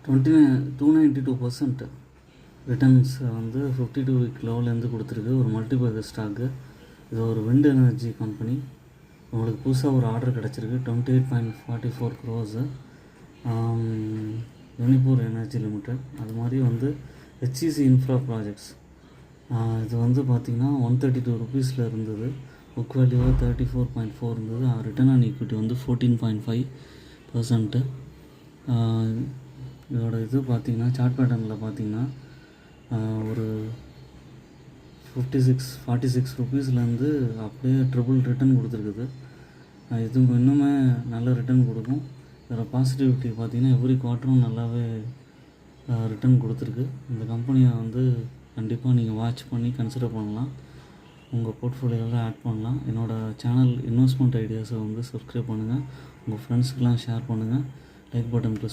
292% returns வந்து 52 week லெவல்லேருந்து கொடுத்துருக்கு. ஒரு மல்டிபேக்கர் ஸ்டாக்கு. இது ஒரு விண்ட் எனர்ஜி கம்பெனி. உங்களுக்கு புதுசாக ஒரு ஆர்டர் கிடச்சிருக்கு 28.44 crores. யூனிபூர் energy limited. அது மாதிரி வந்து ஹெச்இசி இன்ஃப்ரா ப்ராஜெக்ட்ஸ். இது வந்து பார்த்திங்கன்னா 132 rupeesல இருந்தது. புக் வேல்யூவாக 34.4 இருந்தது. ரிட்டர்ன் ஆன் ஈக்விட்டி வந்து 14.5%. இதோட இது பார்த்திங்கன்னா சார்ட் பேட்டர்னில் பார்த்திங்கன்னா ஒரு 46 rupeesலேருந்து அப்படியே ட்ரிபிள் ரிட்டர்ன் கொடுத்துருக்குது. இது இன்னுமே நல்ல ரிட்டர்ன் கொடுக்கும். இதில் பாசிட்டிவிட்டி பார்த்திங்கன்னா எவ்ரி குவார்ட்டரும் நல்லாவே ரிட்டர்ன் கொடுத்துருக்கு. இந்த கம்பெனியை வந்து கண்டிப்பாக நீங்கள் வாட்ச் பண்ணி கன்சிடர் பண்ணலாம், உங்கள் போர்ட்ஃபோலியோவில் ஆட் பண்ணலாம். என்னோடய சேனல் இன்வெஸ்ட்மெண்ட் ஐடியாஸை வந்து சப்ஸ்கிரைப் பண்ணுங்கள், உங்கள் ஃப்ரெண்ட்ஸுக்கெலாம் ஷேர் பண்ணுங்கள், லைக் பட்டன் ப்ரெஸ்